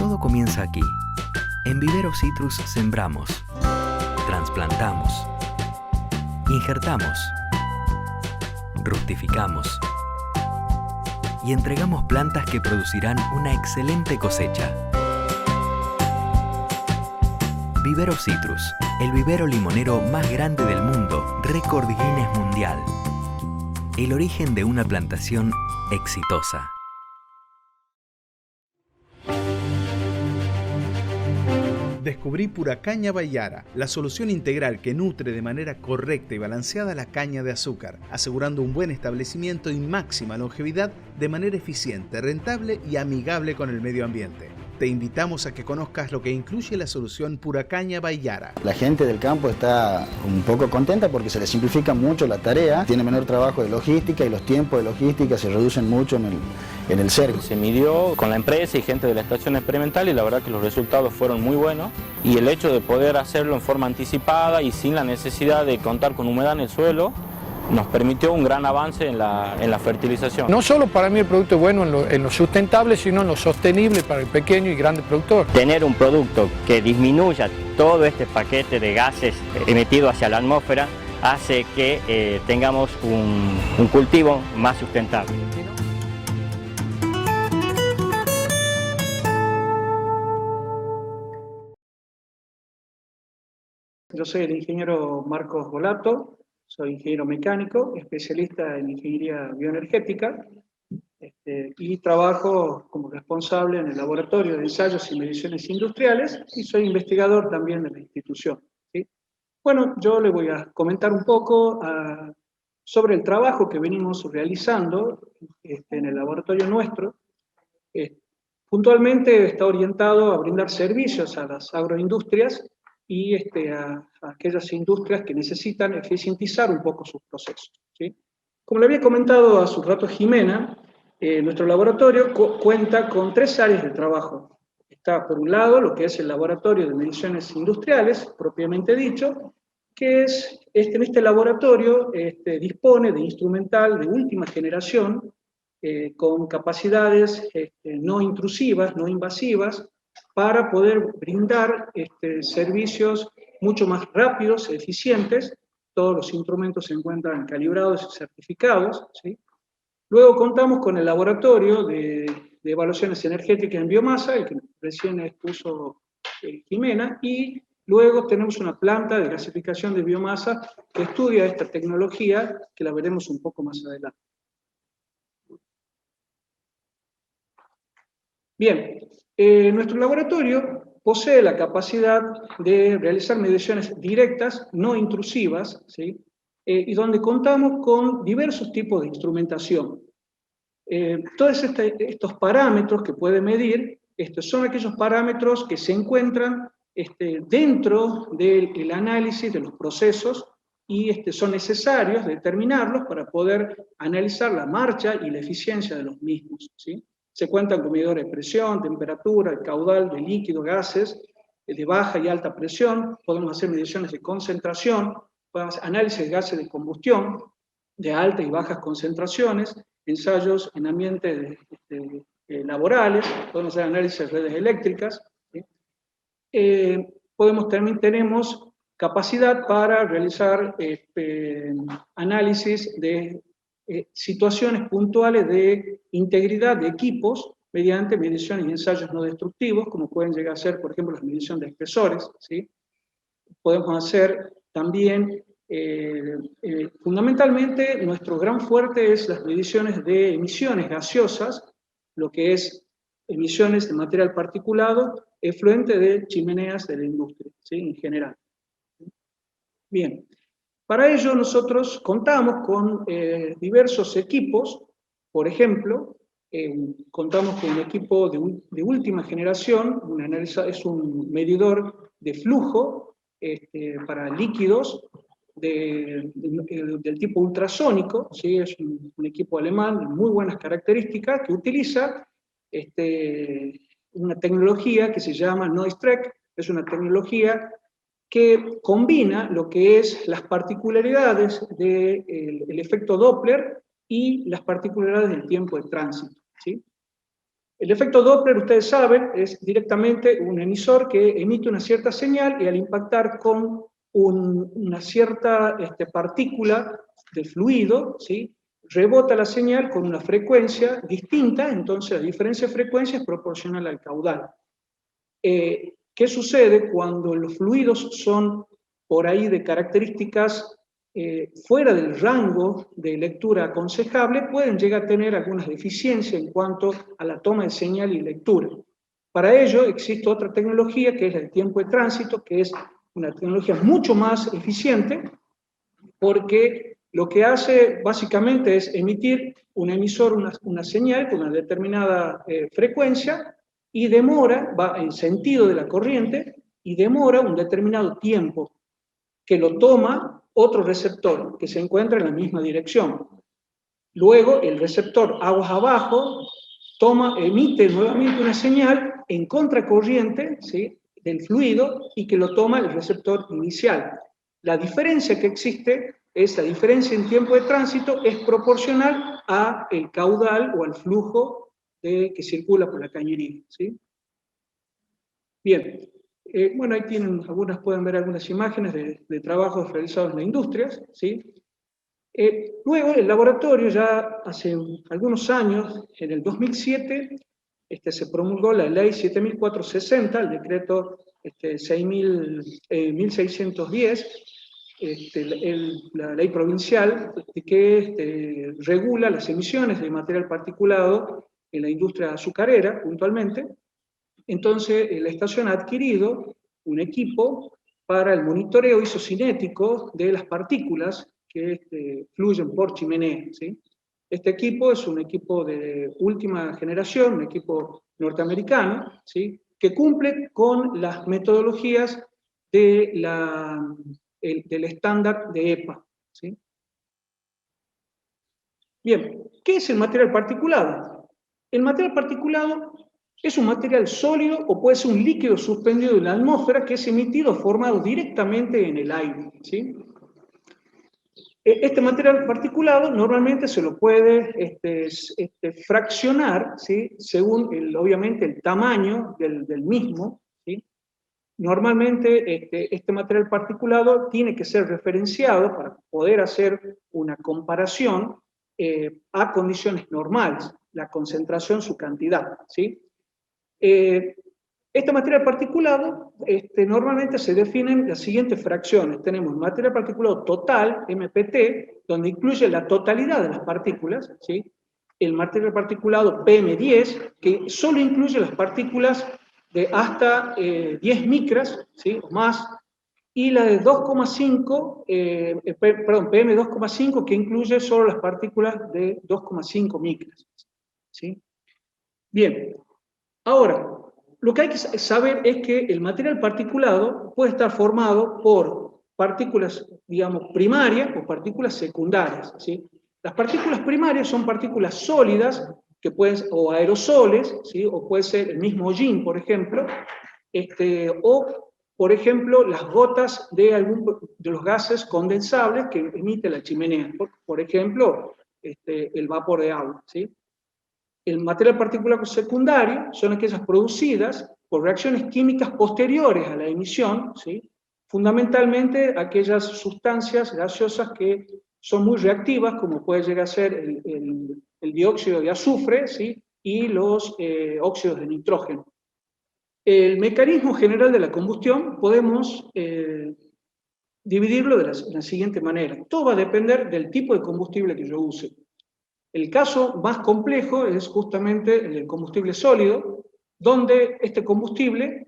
Todo comienza aquí. En Vivero Citrus sembramos, trasplantamos, injertamos, rustificamos y entregamos plantas que producirán una excelente cosecha. Vivero Citrus, el vivero limonero más grande del mundo, récord Guinness Mundial. El origen de una plantación exitosa. Descubrí Pura Caña Bahiara, la solución integral que nutre de manera correcta y balanceada la caña de azúcar, asegurando un buen establecimiento y máxima longevidad de manera eficiente, rentable y amigable con el medio ambiente. Te invitamos a que conozcas lo que incluye la solución Pura Caña Bahiara. La gente del campo está un poco contenta porque se le simplifica mucho la tarea, tiene menor trabajo de logística y los tiempos de logística se reducen mucho en el cerco. Se midió con la empresa y gente de la estación experimental y la verdad que los resultados fueron muy buenos, y el hecho de poder hacerlo en forma anticipada y sin la necesidad de contar con humedad en el suelo nos permitió un gran avance en la fertilización. No solo para mí el producto es bueno en lo sustentable, sino en lo sostenible para el pequeño y grande productor. Tener un producto que disminuya todo este paquete de gases emitidos hacia la atmósfera hace que tengamos un cultivo más sustentable. Yo soy el ingeniero Marcos Volato. Soy ingeniero mecánico, especialista en ingeniería bioenergética, y trabajo como responsable en el laboratorio de ensayos y mediciones industriales y soy investigador también de la institución, ¿sí? Bueno, yo le voy a comentar un poco sobre el trabajo que venimos realizando en el laboratorio nuestro. Puntualmente está orientado a brindar servicios a las agroindustrias y a aquellas industrias que necesitan eficientizar un poco sus procesos, ¿sí? Como le había comentado hace un rato Jimena, nuestro laboratorio cuenta con 3 áreas de trabajo. Está por un lado lo que es el laboratorio de mediciones industriales, propiamente dicho, que es, en este laboratorio dispone de instrumental de última generación, con capacidades no intrusivas, no invasivas, para poder brindar servicios mucho más rápidos, eficientes. Todos los instrumentos se encuentran calibrados y certificados, ¿sí? Luego contamos con el laboratorio de evaluaciones energéticas en biomasa, el que recién expuso Jimena, y luego tenemos una planta de gasificación de biomasa que estudia esta tecnología, que la veremos un poco más adelante. Bien, nuestro laboratorio posee la capacidad de realizar mediciones directas, no intrusivas, ¿sí? Y donde contamos con diversos tipos de instrumentación. Todos estos parámetros que puede medir son aquellos parámetros que se encuentran dentro del análisis de los procesos y son necesarios determinarlos para poder analizar la marcha y la eficiencia de los mismos, ¿sí? Se cuentan con medidores de presión, temperatura, el caudal de líquidos, gases, de baja y alta presión. Podemos hacer mediciones de concentración, podemos hacer análisis de gases de combustión, de altas y bajas concentraciones, ensayos en ambientes laborales, podemos hacer análisis de redes eléctricas, ¿sí? También tenemos capacidad para realizar análisis de situaciones puntuales de integridad de equipos mediante mediciones y ensayos no destructivos, como pueden llegar a ser, por ejemplo, la medición de espesores, ¿sí? Podemos hacer también, fundamentalmente, nuestro gran fuerte es las mediciones de emisiones gaseosas, lo que es emisiones de material particulado efluente de chimeneas de la industria, ¿sí? En general. Bien. Para ello nosotros contamos con diversos equipos. Por ejemplo, contamos con un equipo de última generación, es un medidor de flujo para líquidos del tipo ultrasónico, ¿sí? Es un equipo alemán de muy buenas características que utiliza una tecnología que se llama Noise-Trek. Es una tecnología que combina lo que es las particularidades del efecto Doppler y las particularidades del tiempo de tránsito, ¿sí? El efecto Doppler, ustedes saben, es directamente un emisor que emite una cierta señal y al impactar con una cierta partícula de fluido, ¿sí?, rebota la señal con una frecuencia distinta, entonces la diferencia de frecuencia es proporcional al caudal. ¿Qué sucede cuando los fluidos son por ahí de características fuera del rango de lectura aconsejable? Pueden llegar a tener algunas deficiencias en cuanto a la toma de señal y lectura. Para ello existe otra tecnología que es el tiempo de tránsito, que es una tecnología mucho más eficiente, porque lo que hace básicamente es emitir un emisor una señal con una determinada frecuencia y demora, va en sentido de la corriente, y demora un determinado tiempo que lo toma otro receptor que se encuentra en la misma dirección. Luego el receptor aguas abajo emite nuevamente una señal en contracorriente, ¿sí?, del fluido, y que lo toma el receptor inicial. La diferencia que existe es la diferencia en tiempo de tránsito, es proporcional al caudal o al flujo que circula por la cañería, ¿sí? Bien, bueno, ahí tienen pueden ver algunas imágenes de trabajos realizados en las industrias, ¿sí? Luego, el laboratorio ya hace algunos años, en el 2007, se promulgó la ley 7460, el decreto 1610, la ley provincial que regula las emisiones de material particulado en la industria azucarera, puntualmente. Entonces, la estación ha adquirido un equipo para el monitoreo isocinético de las partículas que fluyen por chimenea, ¿sí? Este equipo es un equipo de última generación, un equipo norteamericano, ¿sí?, que cumple con las metodologías del estándar de EPA, ¿sí? Bien, ¿qué es el material particulado? El material particulado es un material sólido o puede ser un líquido suspendido en la atmósfera que es emitido formado directamente en el aire, ¿sí? Este material particulado normalmente se lo puede fraccionar, ¿sí?, según, obviamente, el tamaño del mismo, ¿sí? Normalmente este material particulado tiene que ser referenciado para poder hacer una comparación a condiciones normales, la concentración, su cantidad, ¿sí? Este material particulado normalmente se definen las siguientes fracciones. Tenemos material particulado total, MPT, donde incluye la totalidad de las partículas, ¿sí? El material particulado PM10, que solo incluye las partículas de hasta 10 micras, ¿sí?, o más, y la de 2,5, PM2,5, que incluye solo las partículas de 2,5 micras, ¿sí? Bien, ahora, lo que hay que saber es que el material particulado puede estar formado por partículas, digamos, primarias o partículas secundarias, ¿sí? Las partículas primarias son partículas sólidas, que pueden, o aerosoles, ¿sí?, o puede ser el mismo hollín, por ejemplo, o, por ejemplo, las gotas de los gases condensables que emite la chimenea, por ejemplo, el vapor de agua, ¿sí? El material particular secundario son aquellas producidas por reacciones químicas posteriores a la emisión, ¿sí?, fundamentalmente aquellas sustancias gaseosas que son muy reactivas, como puede llegar a ser el dióxido de azufre, ¿sí?, y los óxidos de nitrógeno. El mecanismo general de la combustión podemos dividirlo de la siguiente manera. Todo va a depender del tipo de combustible que yo use. El caso más complejo es justamente el combustible sólido, donde este combustible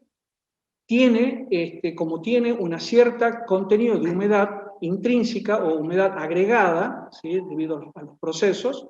tiene, como tiene una cierta contenido de humedad intrínseca o humedad agregada, ¿sí?, debido a los procesos,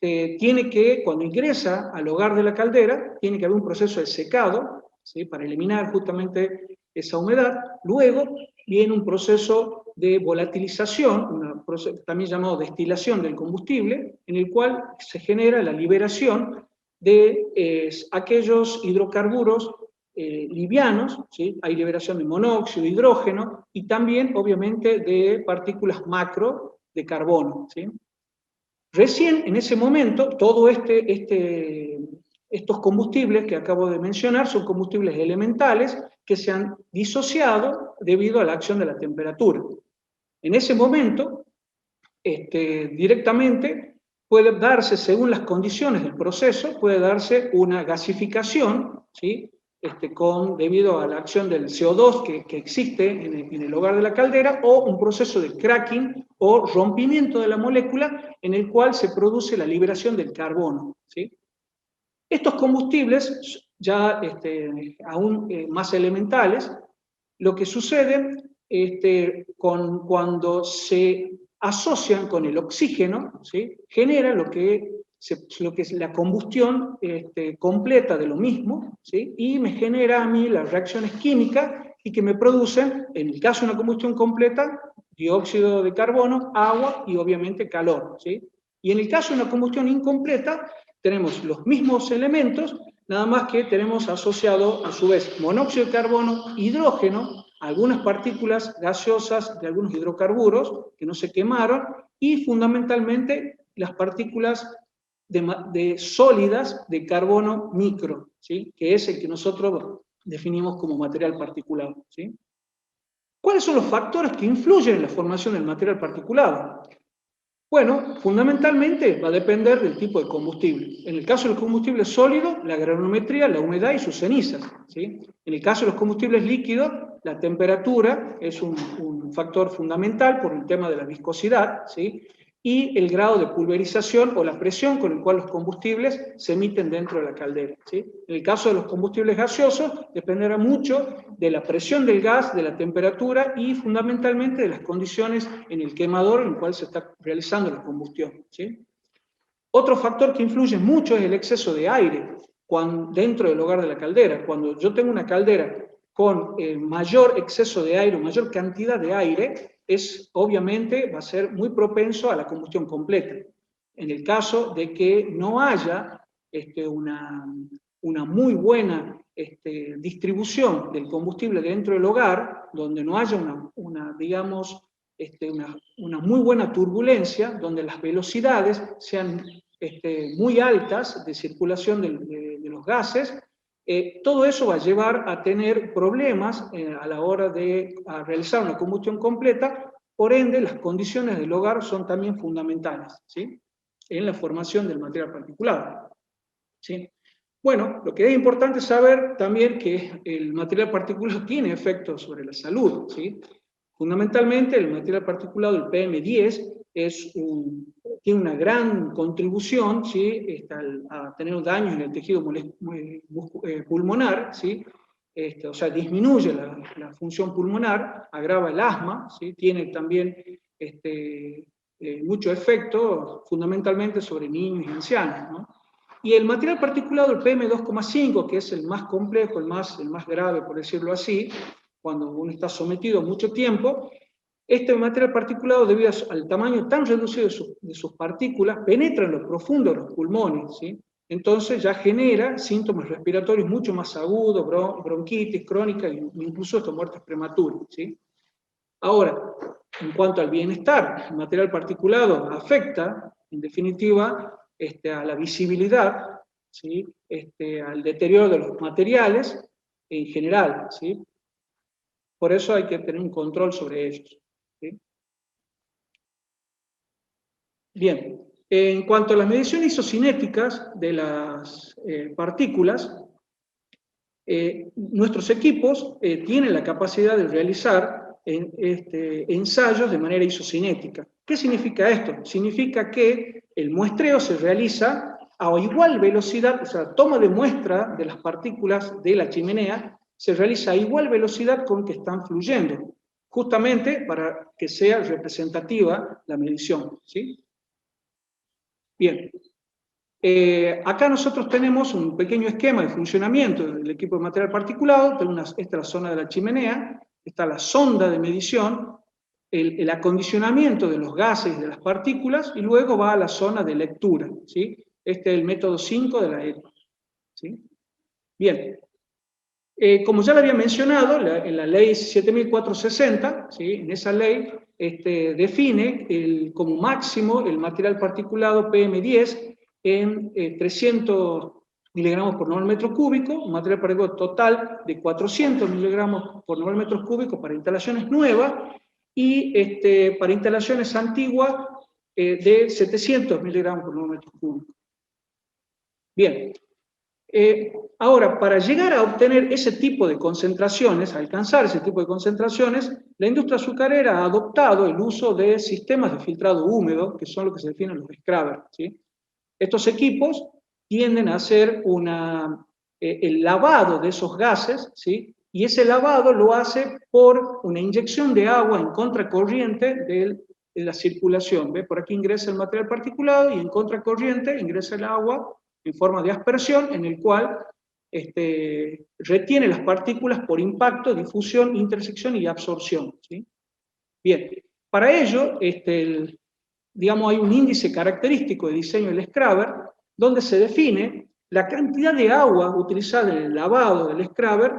tiene que, cuando ingresa al hogar de la caldera, tiene que haber un proceso de secado, ¿sí?, para eliminar justamente esa humedad. Luego viene un proceso de volatilización, también llamado destilación del combustible, en el cual se genera la liberación de aquellos hidrocarburos livianos, ¿sí? Hay liberación de monóxido, hidrógeno, y también, obviamente, de partículas macro de carbono, ¿sí? Recién en ese momento, todo este estos combustibles que acabo de mencionar son combustibles elementales que se han disociado debido a la acción de la temperatura. En ese momento, directamente puede darse, según las condiciones del proceso, puede darse una gasificación, ¿sí? Debido a la acción del CO2 que existe en el hogar de la caldera, o un proceso de cracking o rompimiento de la molécula en el cual se produce la liberación del carbono, ¿sí? Estos combustibles, ya aún más elementales, lo que sucede cuando se asocian con el oxígeno, ¿sí? Genera lo que es la combustión completa de lo mismo, ¿sí? Y me genera a mí las reacciones químicas y que me producen, en el caso de una combustión completa, dióxido de carbono, agua y obviamente calor, ¿sí? Y en el caso de una combustión incompleta, tenemos los mismos elementos, nada más que tenemos asociado a su vez monóxido de carbono, hidrógeno, algunas partículas gaseosas de algunos hidrocarburos que no se quemaron, y fundamentalmente las partículas de sólidas de carbono micro, ¿sí? Que es el que nosotros definimos como material particulado, ¿sí? ¿Cuáles son los factores que influyen en la formación del material particulado? Bueno, fundamentalmente va a depender del tipo de combustible. En el caso de los combustibles sólidos, la granulometría, la humedad y sus cenizas, ¿sí? En el caso de los combustibles líquidos, la temperatura es un factor fundamental por el tema de la viscosidad, ¿sí? Y el grado de pulverización o la presión con el cual los combustibles se emiten dentro de la caldera, ¿sí? En el caso de los combustibles gaseosos, dependerá mucho de la presión del gas, de la temperatura y fundamentalmente de las condiciones en el quemador en el cual se está realizando la combustión, ¿sí? Otro factor que influye mucho es el exceso de aire dentro del hogar de la caldera. Cuando yo tengo una caldera con mayor exceso de aire, mayor cantidad de aire, obviamente va a ser muy propenso a la combustión completa. En el caso de que no haya una muy buena distribución del combustible dentro del hogar, donde no haya una muy buena turbulencia, donde las velocidades sean muy altas de circulación de los gases, todo eso va a llevar a tener problemas a la hora de realizar una combustión completa. Por ende, las condiciones del hogar son también fundamentales, ¿sí? En la formación del material particulado, ¿sí? Bueno, lo que es importante saber también que el material particulado tiene efectos sobre la salud, ¿sí? Fundamentalmente, el material particulado, el PM10, tiene una gran contribución, ¿sí? A tener daños en el tejido pulmonar, ¿sí? O sea, disminuye la función pulmonar, agrava el asma, ¿sí? Tiene también mucho efecto, fundamentalmente sobre niños y ancianos, ¿no? Y el material particulado, el PM2,5, que es el más complejo, el más grave, por decirlo así, cuando uno está sometido mucho tiempo, este material particulado, debido al tamaño tan reducido de sus partículas, penetra en lo profundo de los pulmones, ¿sí? Entonces ya genera síntomas respiratorios mucho más agudos, bronquitis crónica e incluso hasta muertes prematuras, ¿sí? Ahora, en cuanto al bienestar, el material particulado afecta, en definitiva, a la visibilidad, ¿sí? Al deterioro de los materiales en general, ¿sí? Por eso hay que tener un control sobre ellos, ¿sí? Bien, en cuanto a las mediciones isocinéticas de las partículas, nuestros equipos tienen la capacidad de realizar ensayos de manera isocinética. ¿Qué significa esto? Significa que el muestreo se realiza a igual velocidad, o sea, toma de muestra de las partículas de la chimenea se realiza a igual velocidad con que están fluyendo, justamente para que sea representativa la medición, ¿sí? Bien. Acá nosotros tenemos un pequeño esquema de funcionamiento del equipo de material particulado. Esta es la zona de la chimenea, está la sonda de medición, el acondicionamiento de los gases y de las partículas, y luego va a la zona de lectura, ¿sí? Este es el método 5 de la EPA, ¿sí? Bien. Como ya lo había mencionado, en la ley 7460, ¿sí? En esa ley define como máximo el material particulado PM10 en 300 miligramos por normal metro cúbico, un material particulado total de 400 miligramos por normal metro cúbico para instalaciones nuevas, y para instalaciones antiguas de 700 miligramos por normal metro cúbico. Bien. Ahora, para llegar a obtener ese tipo de concentraciones, alcanzar ese tipo de concentraciones, la industria azucarera ha adoptado el uso de sistemas de filtrado húmedo, que son lo que se definen los scrubbers, ¿sí? Estos equipos tienden a hacer el lavado de esos gases, ¿sí? Y ese lavado lo hace por una inyección de agua en contracorriente de la circulación. ¿Ve? Por aquí ingresa el material particulado y en contracorriente ingresa el agua en forma de aspersión, en el cual retiene las partículas por impacto, difusión, intersección y absorción, ¿sí? Bien, para ello, digamos, hay un índice característico de diseño del scrubber, donde se define la cantidad de agua utilizada en el lavado del scrubber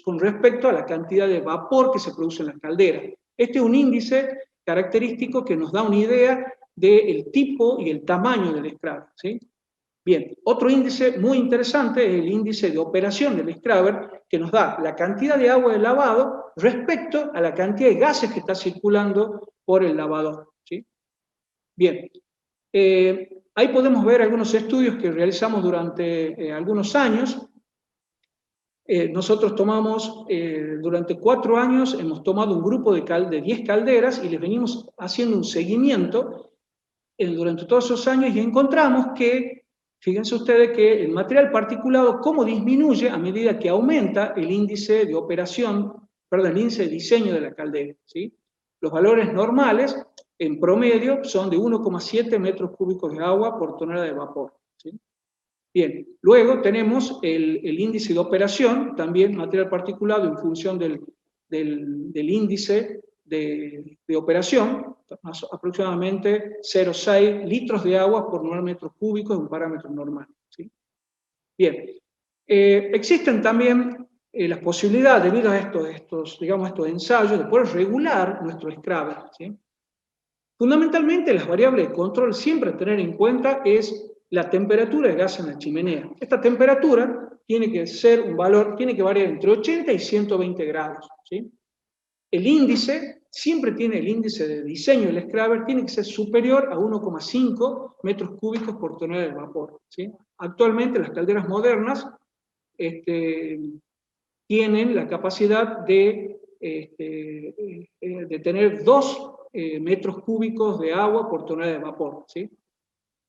con respecto a la cantidad de vapor que se produce en la caldera. Este es un índice característico que nos da una idea del tipo y el tamaño del scrubber, ¿sí? Bien, otro índice muy interesante es el índice de operación del scrubber, que nos da la cantidad de agua de lavado respecto a la cantidad de gases que está circulando por el lavador, ¿sí? Bien, ahí podemos ver algunos estudios que realizamos durante algunos años. Nosotros tomamos, durante 4 años, hemos tomado un grupo de 10 calderas y les venimos haciendo un seguimiento durante todos esos años y encontramos que, fíjense ustedes que el material particulado, cómo disminuye a medida que aumenta el índice de operación, perdón, el índice de diseño de la caldera, ¿sí? Los valores normales, en promedio, son de 1,7 metros cúbicos de agua por tonelada de vapor, ¿sí? Bien, luego tenemos el índice de operación, también material particulado en función del índice de operación, aproximadamente 0,6 litros de agua por normal metro cúbico, es un parámetro normal, ¿sí? Bien, existen también las posibilidades, debido a estos ensayos, de poder regular nuestro scrubber, ¿sí? Fundamentalmente, las variables de control siempre a tener en cuenta es la temperatura de gas en la chimenea. Esta temperatura tiene que ser un valor, tiene que variar entre 80 y 120 grados, ¿sí? El índice, siempre tiene el índice de diseño del scrubber, tiene que ser superior a 1,5 metros cúbicos por tonelada de vapor, ¿sí? Actualmente las calderas modernas tienen la capacidad de tener 2 metros cúbicos de agua por tonelada de vapor, ¿sí?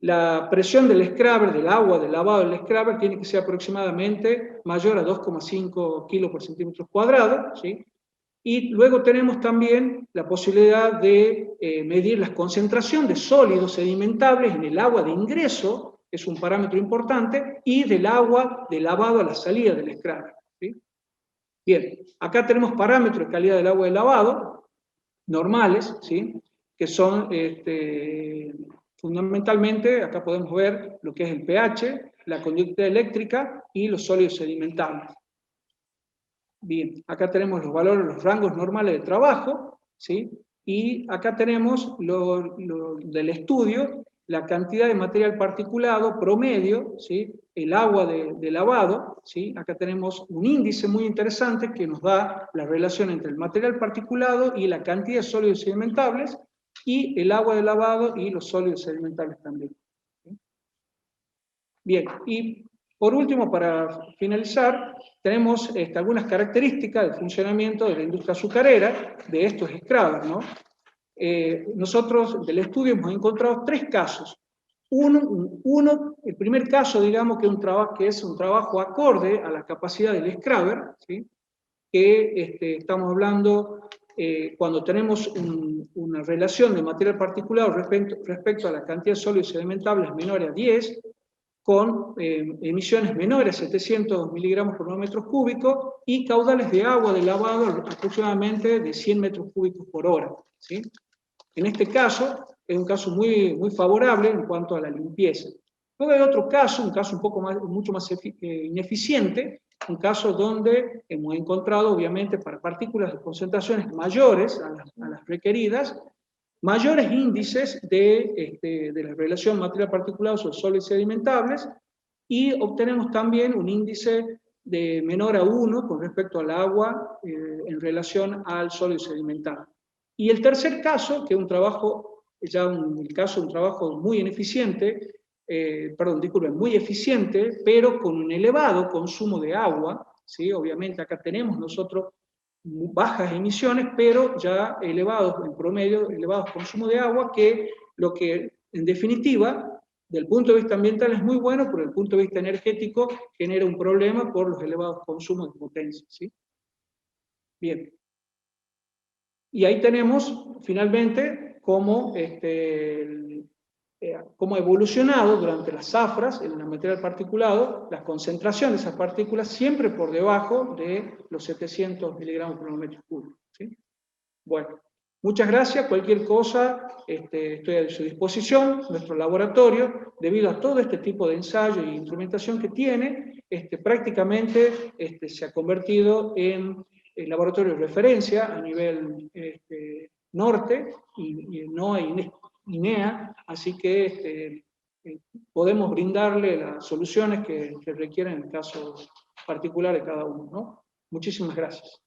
La presión del scrubber, del agua, del lavado del scrubber, tiene que ser aproximadamente mayor a 2,5 kilos por centímetro cuadrado, ¿sí? Y luego tenemos también la posibilidad de medir la concentración de sólidos sedimentables en el agua de ingreso, que es un parámetro importante, y del agua de lavado a la salida del scrubber, ¿sí? Bien, acá tenemos parámetros de calidad del agua de lavado, normales, ¿sí? Que son fundamentalmente, acá podemos ver lo que es el pH, la conductividad eléctrica y los sólidos sedimentables. Bien, acá tenemos los valores, los rangos normales de trabajo, ¿sí? Y acá tenemos del estudio, la cantidad de material particulado promedio, ¿sí? El agua de lavado, ¿sí? Acá tenemos un índice muy interesante que nos da la relación entre el material particulado y la cantidad de sólidos sedimentables, y el agua de lavado y los sólidos sedimentables también, ¿sí? Bien, y por último, para finalizar, tenemos algunas características del funcionamiento de la industria azucarera, de estos scrubbers, ¿no? Nosotros del estudio hemos encontrado 3 casos. El primer caso, digamos, que es un trabajo acorde a la capacidad del scrubber, ¿sí? Que estamos hablando cuando tenemos una relación de material particulado respecto a la cantidad de sólidos sedimentables menor a 10, con emisiones menores a 700 miligramos por metro cúbico y caudales de agua de lavado aproximadamente de 100 metros cúbicos por hora, ¿sí? En este caso, es un caso muy, muy favorable en cuanto a la limpieza. Luego hay otro caso, un caso mucho más ineficiente, un caso donde hemos encontrado, obviamente, para partículas de concentraciones mayores a las requeridas, mayores índices de la relación material particulado sobre sólidos sedimentables, y obtenemos también un índice de menor a 1 con respecto al agua en relación al sólido sedimental. Y el tercer caso, que es un trabajo, un trabajo muy ineficiente, muy eficiente, pero con un elevado consumo de agua, ¿sí? Obviamente acá tenemos nosotros bajas emisiones, pero ya elevados, en promedio, elevados consumo de agua, que lo que en definitiva, del punto de vista ambiental es muy bueno, pero desde el punto de vista energético genera un problema por los elevados consumos de potencia, ¿sí? Bien. Y ahí tenemos, finalmente, cómo ha evolucionado durante las zafras, en el material particulado, la concentración de esas partículas siempre por debajo de los 700 miligramos por metro cúbico, ¿sí? Bueno, muchas gracias. Cualquier cosa, estoy a su disposición. Nuestro laboratorio, debido a todo este tipo de ensayo e instrumentación que tiene, prácticamente se ha convertido en el laboratorio de referencia a nivel norte y no hay INEA, así que podemos brindarle las soluciones que requieren en el caso particular de cada uno, ¿no? Muchísimas gracias.